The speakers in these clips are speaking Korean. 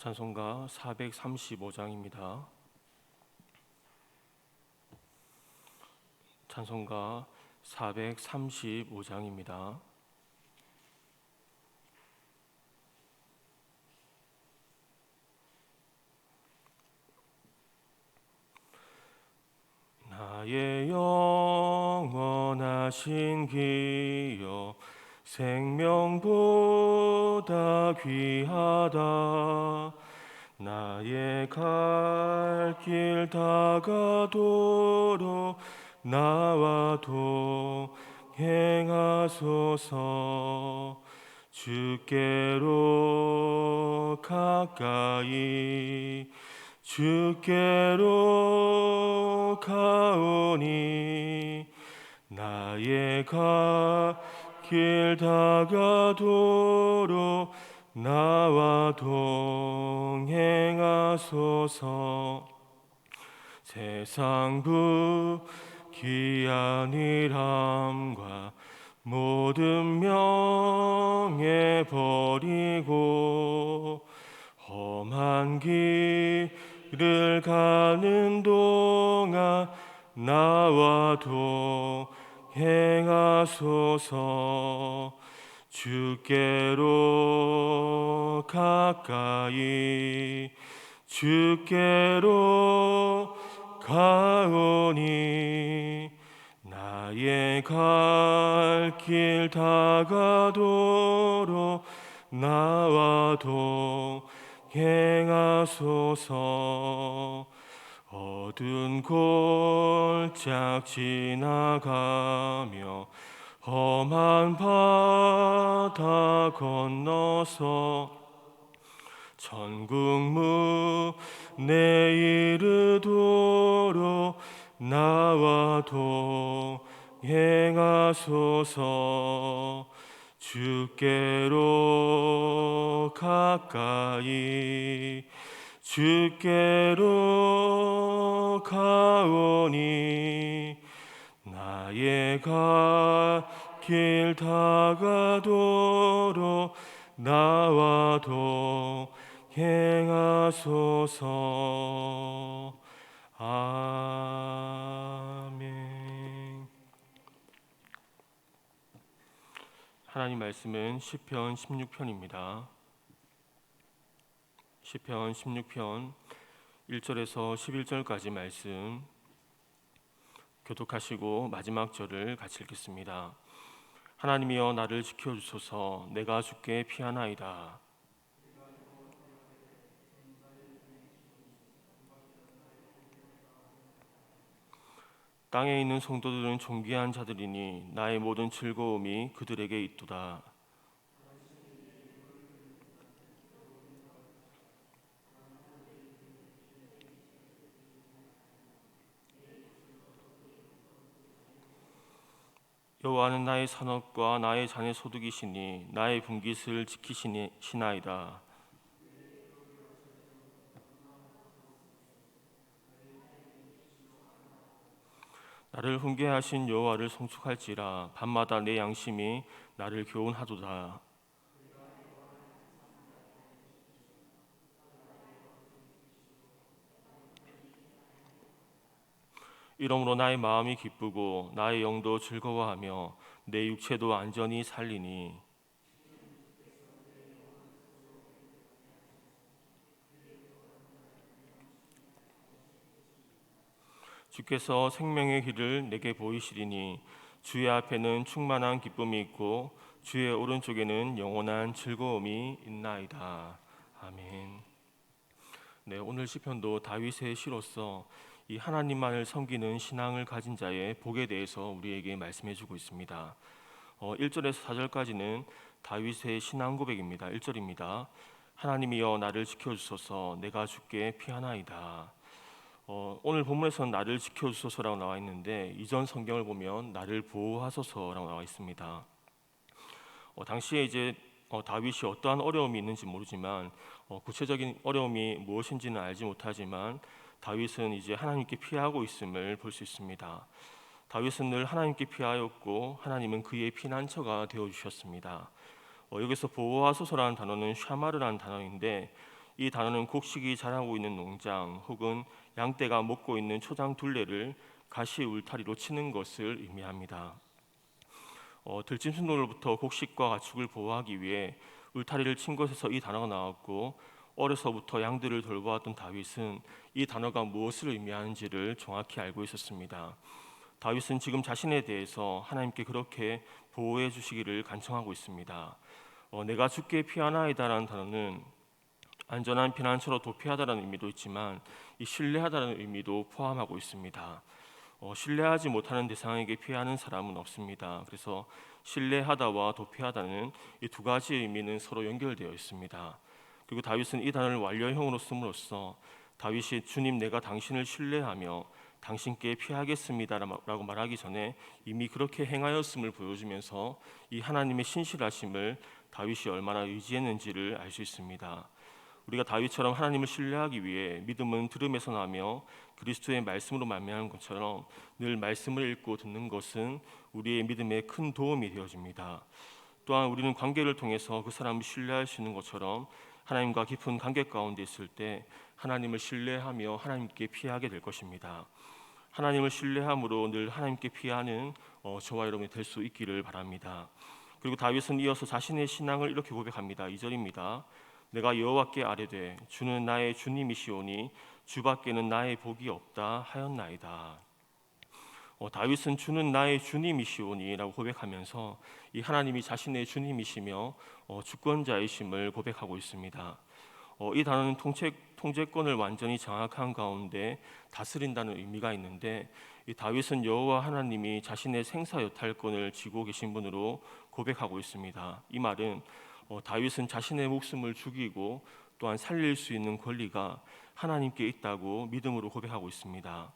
찬송가 435장입니다. 찬송가 435장입니다. 나의 영원하신 기여 생명보다 귀하다. 나의 갈 길 다가도록 나와 동행하소서. 주께로 가까이 주께로 가오니 나의 갈 길 다가도록 나와 동행하소서. 세상 부귀한 일함과 모든 명예 버리고 험한 길을 가는 동안 나와 동행하소서. 주께로 가까이 주께로 가오니 나의 갈 길 다가도록 나와 동행하소서. 어두운 골짝 지나가며 험한 바다 건너서 천국 문에 이르도록 나와 동행하소서. 주께로 가까이 주께로 가오니 나의 갈 길 다가도록 나와 동행하소서. 아멘. 하나님 말씀은 시편 16편입니다. 시편 16편 1절에서 11절까지 말씀 교독하시고 마지막 절을 같이 읽겠습니다. 하나님이여 나를 지켜주소서. 내가 주께 피하나이다. 땅에 있는 성도들은 존귀한 자들이니 나의 모든 즐거움이 그들에게 있도다. 여호와는 나의 산업과 나의 잔의 소득이시니 나의 분깃을 지키시나이다. 나를 훈계하신 여호와를 송축할지라. 밤마다 내 양심이 나를 교훈하도다. 이러므로 나의 마음이 기쁘고 나의 영도 즐거워하며 내 육체도 안전히 살리니 주께서 생명의 길을 내게 보이시리니 주의 앞에는 충만한 기쁨이 있고 주의 오른쪽에는 영원한 즐거움이 있나이다. 아멘. 네, 오늘 시편도 다윗의 시로서 이 하나님만을 섬기는 신앙을 가진 자의 복에 대해서 우리에게 말씀해주고 있습니다. 1절에서 4절까지는 다윗의 신앙 고백입니다. 1절입니다. 하나님이여 나를 지켜주소서. 내가 주께 피하나이다. 오늘 본문에서는 나를 지켜주소서라고 나와 있는데 이전 성경을 보면 나를 보호하소서라고 나와 있습니다. 당시에 이제 다윗이 어떠한 어려움이 있는지 모르지만 구체적인 어려움이 무엇인지는 알지 못하지만 다윗은 이제 하나님께 피하고 있음을 볼 수 있습니다. 다윗은 늘 하나님께 피하였고 하나님은 그의 피난처가 되어주셨습니다. 여기서 보호하소서라는 단어는 샤마르라는 단어인데 이 단어는 곡식이 자라고 있는 농장 혹은 양떼가 먹고 있는 초장 둘레를 가시 울타리로 치는 것을 의미합니다. 들짐승로부터 곡식과 가축을 보호하기 위해 울타리를 친 것에서 이 단어가 나왔고, 어려서부터 양들을 돌보았던 다윗은 이 단어가 무엇을 의미하는지를 정확히 알고 있었습니다. 다윗은 지금 자신에 대해서 하나님께 그렇게 보호해 주시기를 간청하고 있습니다. 내가 주께 피하나이다라는 단어는 안전한 피난처로 도피하다라는 의미도 있지만 이 신뢰하다라는 의미도 포함하고 있습니다. 신뢰하지 못하는 대상에게 피하는 사람은 없습니다. 그래서 신뢰하다와 도피하다는 이 두 가지 의미는 서로 연결되어 있습니다. 그리고 다윗은 이 단어를 완료형으로 씀으로써 다윗이 주님 내가 당신을 신뢰하며 당신께 피하겠습니다라고 말하기 전에 이미 그렇게 행하였음을 보여주면서 이 하나님의 신실하심을 다윗이 얼마나 의지했는지를 알 수 있습니다. 우리가 다윗처럼 하나님을 신뢰하기 위해 믿음은 들음에서 나며 그리스도의 말씀으로 말미암은 것처럼 늘 말씀을 읽고 듣는 것은 우리의 믿음에 큰 도움이 되어집니다. 또한 우리는 관계를 통해서 그 사람을 신뢰할 수 있는 것처럼 하나님과 깊은 관계 가운데 있을 때 하나님을 신뢰하며 하나님께 피하게 될 것입니다. 하나님을 신뢰함으로 늘 하나님께 피하는 저와 여러분이 될 수 있기를 바랍니다. 그리고 다윗은 이어서 자신의 신앙을 이렇게 고백합니다. 2절입니다. 내가 여호와께 아뢰되 주는 나의 주님이시오니 주밖에는 나의 복이 없다 하였나이다. 다윗은 주는 나의 주님이시오니라고 고백하면서 이 하나님이 자신의 주님이시며 주권자이심을 고백하고 있습니다. 이 단어는 통제권을 완전히 장악한 가운데 다스린다는 의미가 있는데, 이 다윗은 여호와 하나님이 자신의 생사 여탈권을 쥐고 계신 분으로 고백하고 있습니다. 이 말은 다윗은 자신의 목숨을 죽이고 또한 살릴 수 있는 권리가 하나님께 있다고 믿음으로 고백하고 있습니다.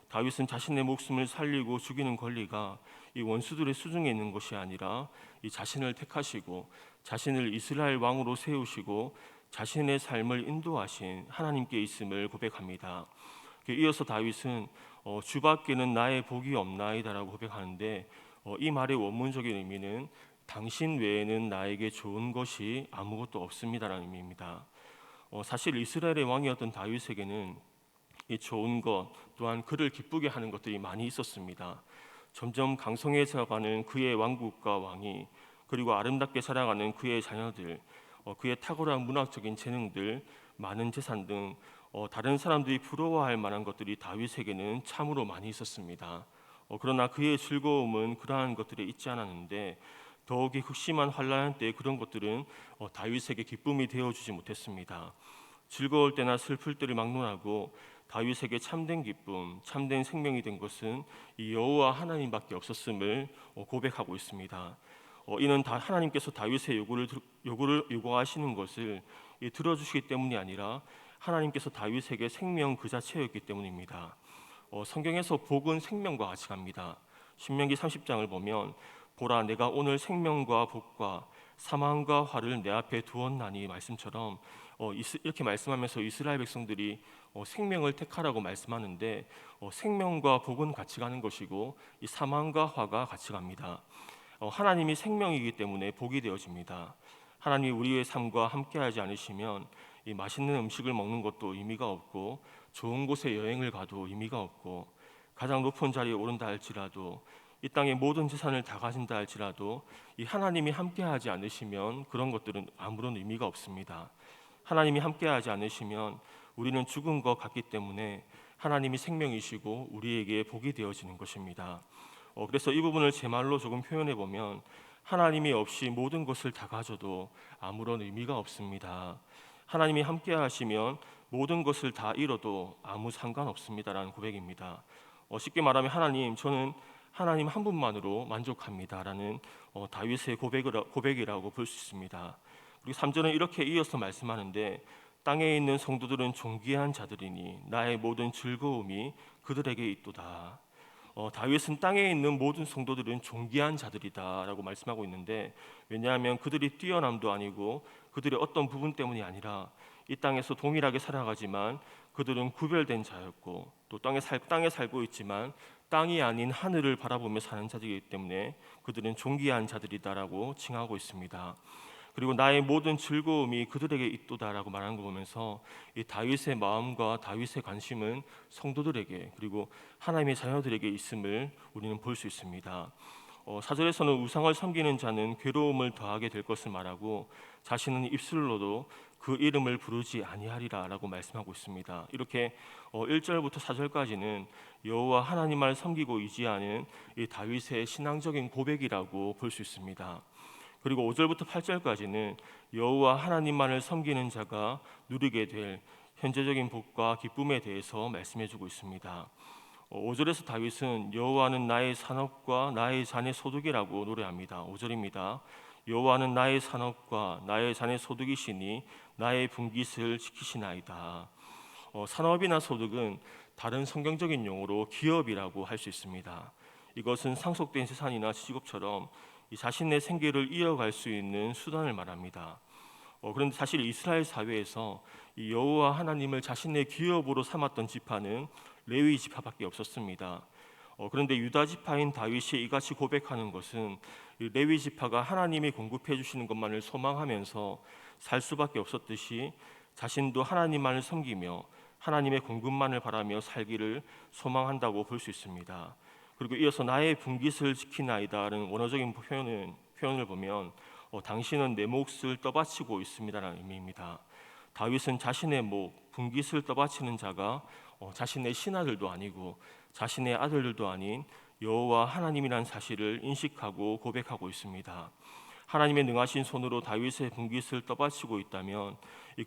다윗은 자신의 목숨을 살리고 죽이는 권리가 이 원수들의 수중에 있는 것이 아니라 이 자신을 택하시고 자신을 이스라엘 왕으로 세우시고 자신의 삶을 인도하신 하나님께 있음을 고백합니다. 이어서 다윗은 주밖에는 나의 복이 없나이다라고 고백하는데, 이 말의 원문적인 의미는 당신 외에는 나에게 좋은 것이 아무것도 없습니다라는 의미입니다. 사실 이스라엘의 왕이었던 다윗에게는 이 좋은 것 또한 그를 기쁘게 하는 것들이 많이 있었습니다. 점점 강성해져가는 그의 왕국과 왕위, 그리고 아름답게 살아가는 그의 자녀들, 그의 탁월한 문학적인 재능들, 많은 재산 등 다른 사람들이 부러워할 만한 것들이 다윗에게는 참으로 많이 있었습니다. 그러나 그의 즐거움은 그러한 것들에 있지 않았는데, 더욱이 극심한 환난 때 그런 것들은 다윗에게 기쁨이 되어주지 못했습니다. 즐거울 때나 슬플 때를 막론하고 다윗에게 참된 기쁨, 참된 생명이 된 것은 이 여호와 하나님밖에 없었음을 고백하고 있습니다. 이는 다 하나님께서 다윗의 요구를 요구하시는 것을 들어주시기 때문이 아니라 하나님께서 다윗에게 생명 그 자체였기 때문입니다. 성경에서 복은 생명과 같이 갑니다. 신명기 30장을 보면 보라 내가 오늘 생명과 복과 사망과 화를 내 앞에 두었나니 말씀처럼 이렇게 말씀하면서 이스라엘 백성들이 생명을 택하라고 말씀하는데, 생명과 복은 같이 가는 것이고 이 사망과 화가 같이 갑니다. 하나님이 생명이기 때문에 복이 되어집니다. 하나님이 우리의 삶과 함께하지 않으시면 이 맛있는 음식을 먹는 것도 의미가 없고 좋은 곳에 여행을 가도 의미가 없고 가장 높은 자리에 오른다 할지라도 이 땅의 모든 재산을 다 가진다 할지라도 이 하나님이 함께하지 않으시면 그런 것들은 아무런 의미가 없습니다. 하나님이 함께하지 않으시면 우리는 죽은 것 같기 때문에 하나님이 생명이시고 우리에게 복이 되어지는 것입니다. 그래서 이 부분을 제 말로 조금 표현해 보면 하나님이 없이 모든 것을 다 가져도 아무런 의미가 없습니다. 하나님이 함께 하시면 모든 것을 다 잃어도 아무 상관없습니다라는 고백입니다. 쉽게 말하면 하나님, 저는 하나님 한 분만으로 만족합니다라는 다윗의 고백이라고 볼 수 있습니다. 그리고 3절은 이렇게 이어서 말씀하는데, 땅에 있는 성도들은 존귀한 자들이니 나의 모든 즐거움이 그들에게 있도다. 다윗은 땅에 있는 모든 성도들은 존귀한 자들이다라고 말씀하고 있는데, 왜냐하면 그들이 뛰어남도 아니고 그들의 어떤 부분 때문이 아니라 이 땅에서 동일하게 살아가지만 그들은 구별된 자였고 또 땅에 살고 있지만 땅이 아닌 하늘을 바라보며 사는 자들이기 때문에 그들은 존귀한 자들이다라고 칭하고 있습니다. 그리고 나의 모든 즐거움이 그들에게 있도다라고 말하는 거 보면서 이 다윗의 마음과 다윗의 관심은 성도들에게 그리고 하나님의 자녀들에게 있음을 우리는 볼 수 있습니다. 4절에서는 우상을 섬기는 자는 괴로움을 더하게 될 것을 말하고 자신은 입술로도 그 이름을 부르지 아니하리라라고 말씀하고 있습니다. 이렇게 1절부터 4절까지는 여호와 하나님을 섬기고 의지하는 이 다윗의 신앙적인 고백이라고 볼 수 있습니다. 그리고 5절부터 8절까지는 여호와 하나님만을 섬기는 자가 누리게 될 현재적인 복과 기쁨에 대해서 말씀해주고 있습니다. 5절에서 다윗은 여호와는 나의 산업과 나의 잔의 소득이라고 노래합니다. 5절입니다. 여호와는 나의 산업과 나의 잔의 소득이시니 나의 분깃을 지키시나이다. 산업이나 소득은 다른 성경적인 용어로 기업이라고 할 수 있습니다. 이것은 상속된 재산이나 직업처럼 자신의 생계를 이어갈 수 있는 수단을 말합니다. 그런데 사실 이스라엘 사회에서 이 여호와 하나님을 자신의 기업으로 삼았던 지파는 레위 지파밖에 없었습니다. 그런데 유다 지파인 다윗이 이같이 고백하는 것은 이 레위 지파가 하나님이 공급해 주시는 것만을 소망하면서 살 수밖에 없었듯이 자신도 하나님만을 섬기며 하나님의 공급만을 바라며 살기를 소망한다고 볼 수 있습니다. 그리고 이어서 나의 분깃을 지키나이다라는 원어적인 표현을 보면 당신은 내 몫을 떠바치고 있습니다라는 의미입니다. 다윗은 자신의 목, 분깃을 떠바치는 자가 자신의 신하들도 아니고 자신의 아들들도 아닌 여호와 하나님이라는 사실을 인식하고 고백하고 있습니다. 하나님의 능하신 손으로 다윗의 분깃을 떠바치고 있다면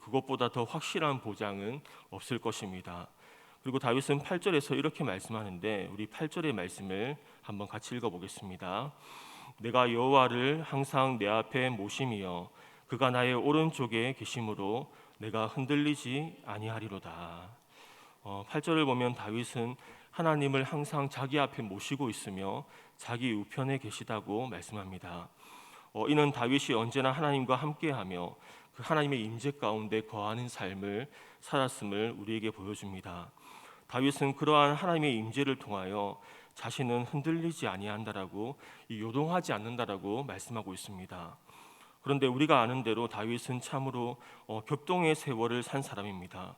그것보다 더 확실한 보장은 없을 것입니다. 그리고 다윗은 8절에서 이렇게 말씀하는데 우리 8절의 말씀을 한번 같이 읽어보겠습니다. 내가 여호와를 항상 내 앞에 모심이여 그가 나의 오른쪽에 계심으로 내가 흔들리지 아니하리로다. 8절을 보면 다윗은 하나님을 항상 자기 앞에 모시고 있으며 자기 우편에 계시다고 말씀합니다. 이는 다윗이 언제나 하나님과 함께하며 그 하나님의 임재 가운데 거하는 삶을 살았음을 우리에게 보여줍니다. 다윗은 그러한 하나님의 임재를 통하여 자신은 흔들리지 아니한다라고 요동하지 않는다라고 말씀하고 있습니다. 그런데 우리가 아는 대로 다윗은 참으로 격동의 세월을 산 사람입니다.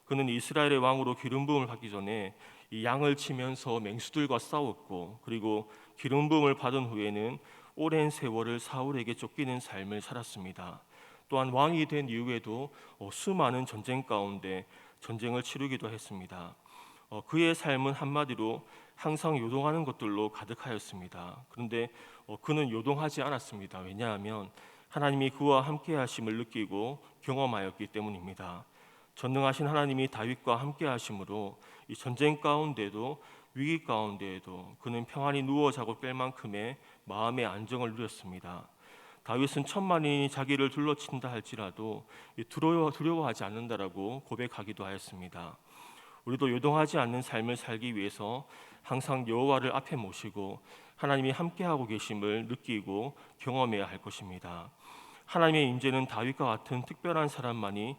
그는 이스라엘의 왕으로 기름 부음을 받기 전에 이 양을 치면서 맹수들과 싸웠고 그리고 기름 부음을 받은 후에는 오랜 세월을 사울에게 쫓기는 삶을 살았습니다. 또한 왕이 된 이후에도 수많은 전쟁 가운데 전쟁을 치르기도 했습니다. 그의 삶은 한마디로 항상 요동하는 것들로 가득하였습니다. 그런데 그는 요동하지 않았습니다. 왜냐하면 하나님이 그와 함께 하심을 느끼고 경험하였기 때문입니다. 전능하신 하나님이 다윗과 함께 하심으로 이 전쟁 가운데도 위기 가운데에도 그는 평안히 누워 자고 깰 만큼의 마음의 안정을 누렸습니다. 다윗은 천만인이 자기를 둘러친다 할지라도 두려워하지 않는다라고 고백하기도 하였습니다. 우리도 요동하지 않는 삶을 살기 위해서 항상 여호와를 앞에 모시고 하나님이 함께하고 계심을 느끼고 경험해야 할 것입니다. 하나님의 임재는 다윗과 같은 특별한 사람만이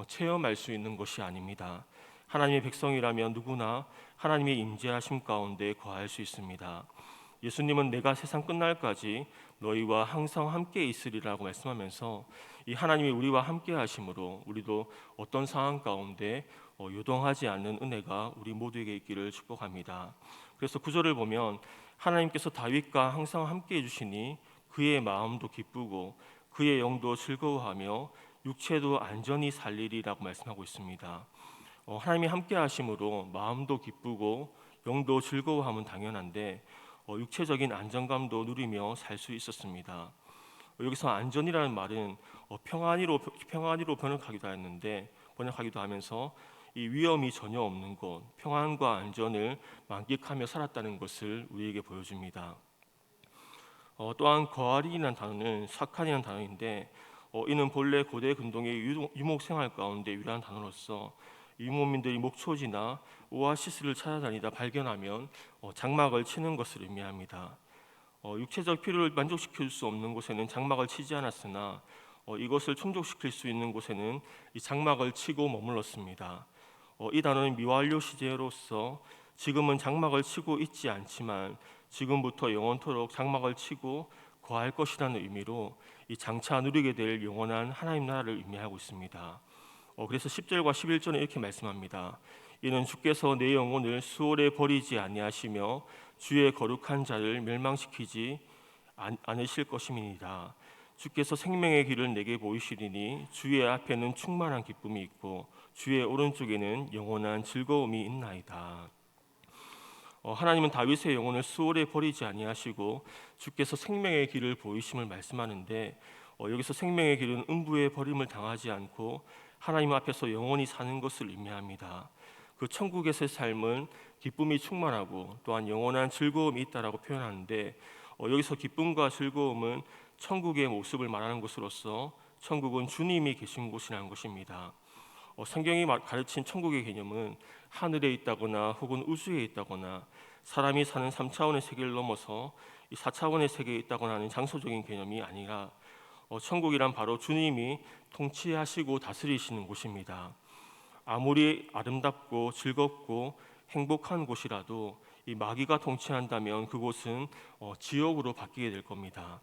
체험할 수 있는 것이 아닙니다. 하나님의 백성이라면 누구나 하나님의 임재하심 가운데 거할 수 있습니다. 예수님은 내가 세상 끝날까지 너희와 항상 함께 있으리라고 말씀하면서 이 하나님이 우리와 함께 하심으로 우리도 어떤 상황 가운데 요동하지 않는 은혜가 우리 모두에게 있기를 축복합니다. 그래서 구절을 보면 하나님께서 다윗과 항상 함께 해주시니 그의 마음도 기쁘고 그의 영도 즐거워하며 육체도 안전히 살리리라고 말씀하고 있습니다. 하나님이 함께 하심으로 마음도 기쁘고 영도 즐거워하면 당연한데 육체적인 안정감도 누리며 살 수 있었습니다. 여기서 안전이라는 말은 평안히로 번역하기도 하면서 이 위험이 전혀 없는 곳, 평안과 안전을 만끽하며 살았다는 것을 우리에게 보여줍니다. 또한 거할이라는 단어는 사칸이라는 단어인데 이는 본래 고대 근동의 유목 생활 가운데 유일한 단어로서 유목민들이 목초지나 오아시스를 찾아다니다 발견하면 장막을 치는 것을 의미합니다. 육체적 필요를 만족시킬 수 없는 곳에는 장막을 치지 않았으나 이것을 충족시킬 수 있는 곳에는 이 장막을 치고 머물렀습니다. 이 단어는 미완료 시제로서 지금은 장막을 치고 있지 않지만 지금부터 영원토록 장막을 치고 거할 것이라는 의미로 이 장차 누리게 될 영원한 하나님 나라를 의미하고 있습니다. 그래서 10절과 11절은 이렇게 말씀합니다. 이는 주께서 내 영혼을 수월에 버리지 아니하시며 주의 거룩한 자를 멸망시키지 않으실 것임이니라. 주께서 생명의 길을 내게 보이시리니 주의 앞에는 충만한 기쁨이 있고 주의 오른쪽에는 영원한 즐거움이 있나이다. 하나님은 다윗의 영혼을 수월에 버리지 아니하시고 주께서 생명의 길을 보이심을 말씀하는데, 여기서 생명의 길은 음부의 버림을 당하지 않고 하나님 앞에서 영원히 사는 것을 의미합니다. 그 천국에서의 삶은 기쁨이 충만하고 또한 영원한 즐거움이 있다라고 표현하는데, 여기서 기쁨과 즐거움은 천국의 모습을 말하는 것으로서 천국은 주님이 계신 곳이라는 것입니다. 성경이 가르친 천국의 개념은 하늘에 있다거나 혹은 우주에 있다거나 사람이 사는 3차원의 세계를 넘어서 이 4차원의 세계에 있다거나 하는 장소적인 개념이 아니라 천국이란 바로 주님이 통치하시고 다스리시는 곳입니다. 아무리 아름답고 즐겁고 행복한 곳이라도 이 마귀가 통치한다면 그곳은 지옥으로 바뀌게 될 겁니다.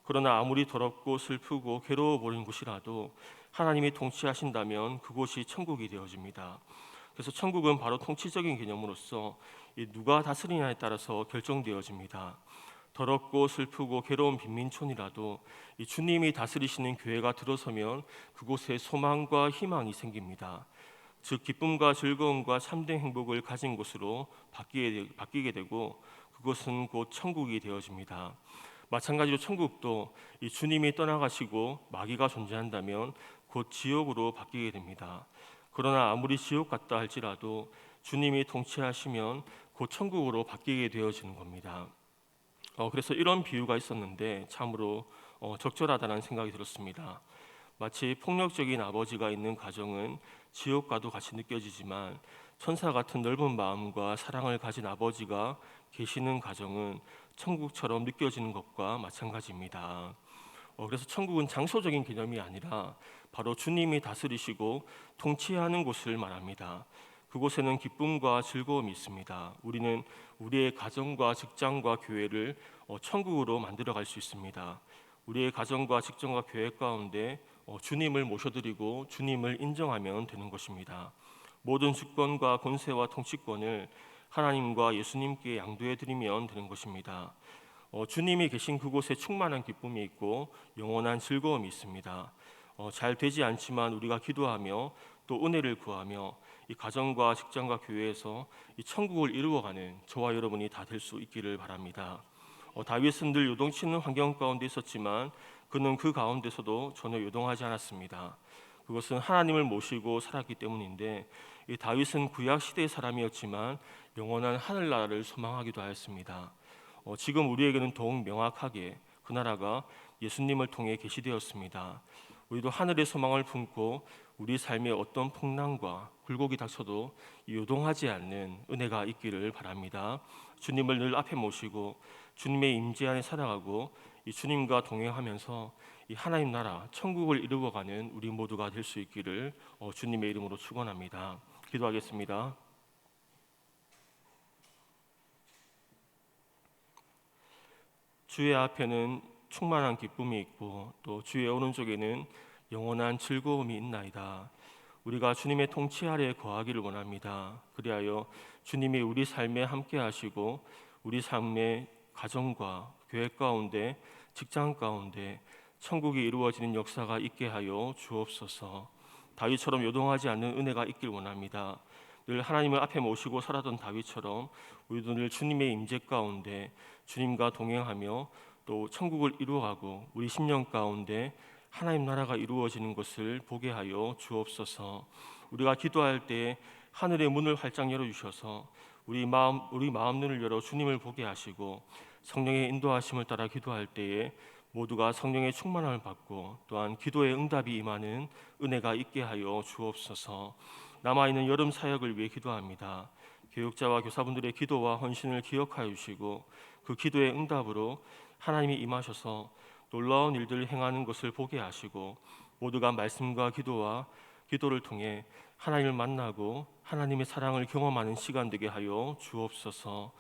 그러나 아무리 더럽고 슬프고 괴로워 보이는 곳이라도 하나님이 통치하신다면 그곳이 천국이 되어집니다. 그래서 천국은 바로 통치적인 개념으로서 누가 다스리냐에 따라서 결정되어집니다. 더럽고 슬프고 괴로운 빈민촌이라도 이 주님이 다스리시는 교회가 들어서면 그곳에 소망과 희망이 생깁니다. 즉 기쁨과 즐거움과 참된 행복을 가진 곳으로 바뀌게 되고 그곳은 곧 천국이 되어집니다. 마찬가지로 천국도 이 주님이 떠나가시고 마귀가 존재한다면 곧 지옥으로 바뀌게 됩니다. 그러나 아무리 지옥 같다 할지라도 주님이 통치하시면 곧 천국으로 바뀌게 되어지는 겁니다. 그래서 이런 비유가 있었는데 참으로 적절하다는 생각이 들었습니다. 마치 폭력적인 아버지가 있는 가정은 지옥과도 같이 느껴지지만 천사 같은 넓은 마음과 사랑을 가진 아버지가 계시는 가정은 천국처럼 느껴지는 것과 마찬가지입니다. 그래서 천국은 장소적인 개념이 아니라 바로 주님이 다스리시고 통치하는 곳을 말합니다. 그곳에는 기쁨과 즐거움이 있습니다. 우리는 우리의 가정과 직장과 교회를 천국으로 만들어갈 수 있습니다. 우리의 가정과 직장과 교회 가운데 주님을 모셔드리고 주님을 인정하면 되는 것입니다. 모든 주권과 권세와 통치권을 하나님과 예수님께 양도해 드리면 되는 것입니다. 주님이 계신 그곳에 충만한 기쁨이 있고 영원한 즐거움이 있습니다. 잘 되지 않지만 우리가 기도하며 또 은혜를 구하며 이 가정과 직장과 교회에서 이 천국을 이루어가는 저와 여러분이 다 될 수 있기를 바랍니다. 다윗은 늘 요동치는 환경 가운데 있었지만 그는 그 가운데서도 전혀 요동하지 않았습니다. 그것은 하나님을 모시고 살았기 때문인데, 이 다윗은 구약 시대의 사람이었지만 영원한 하늘나라를 소망하기도 하였습니다. 지금 우리에게는 더욱 명확하게 그 나라가 예수님을 통해 계시되었습니다. 우리도 하늘의 소망을 품고 우리 삶에 어떤 풍랑과 굴곡이 닥쳐도 요동하지 않는 은혜가 있기를 바랍니다. 주님을 늘 앞에 모시고 주님의 임재 안에 살아가고 이 주님과 동행하면서 이 하나님 나라 천국을 이루어가는 우리 모두가 될 수 있기를 주님의 이름으로 축원합니다. 기도하겠습니다. 주의 앞에는 충만한 기쁨이 있고 또 주의 오른쪽에는 영원한 즐거움이 있나이다. 우리가 주님의 통치 아래 거하기를 원합니다. 그리하여 주님이 우리 삶에 함께 하시고 우리 삶의 가정과 교회 가운데 직장 가운데 천국이 이루어지는 역사가 있게 하여 주옵소서. 다윗처럼 요동하지 않는 은혜가 있길 원합니다. 늘 하나님을 앞에 모시고 살았던 다윗처럼 우리도 늘 주님의 임재 가운데 주님과 동행하며 또 천국을 이루어가고 우리 심령 가운데 하나님 나라가 이루어지는 것을 보게 하여 주옵소서. 우리가 기도할 때 하늘의 문을 활짝 열어주셔서 우리 마음 눈을 열어 주님을 보게 하시고 성령의 인도하심을 따라 기도할 때에 모두가 성령의 충만함을 받고 또한 기도의 응답이 임하는 은혜가 있게 하여 주옵소서. 남아있는 여름 사역을 위해 기도합니다. 교육자와 교사분들의 기도와 헌신을 기억하여 주시고 그 기도의 응답으로 하나님이 임하셔서 놀라운 일들을 행하는 것을 보게 하시고 모두가 말씀과 기도를 통해 하나님을 만나고 하나님의 사랑을 경험하는 시간 되게 하여 주옵소서.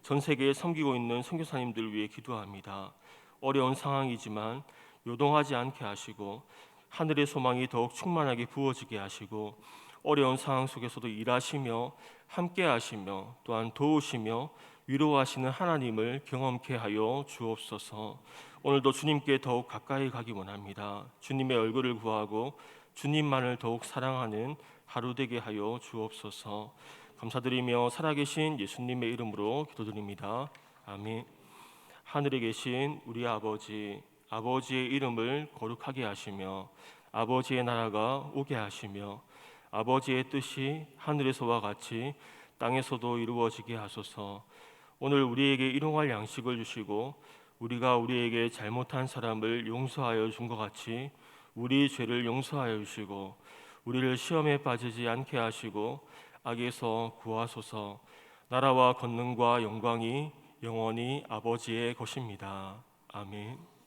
전 세계에 섬기고 있는 선교사님들을 위해 기도합니다. 어려운 상황이지만 요동하지 않게 하시고 하늘의 소망이 더욱 충만하게 부어지게 하시고 어려운 상황 속에서도 일하시며 함께 하시며 또한 도우시며 위로하시는 하나님을 경험케 하여 주옵소서. 오늘도 주님께 더욱 가까이 가기 원합니다. 주님의 얼굴을 구하고 주님만을 더욱 사랑하는 하루 되게 하여 주옵소서. 감사드리며 살아계신 예수님의 이름으로 기도드립니다. 아멘. 하늘에 계신 우리 아버지, 아버지의 이름을 거룩하게 하시며 아버지의 나라가 오게 하시며 아버지의 뜻이 하늘에서와 같이 땅에서도 이루어지게 하소서. 오늘 우리에게 일용할 양식을 주시고 우리가 우리에게 잘못한 사람을 용서하여 준 것 같이 우리 죄를 용서하여 주시고 우리를 시험에 빠지지 않게 하시고 악에서 구하소서. 나라와 권능과 영광이 영원히 아버지의 것입니다. 아멘.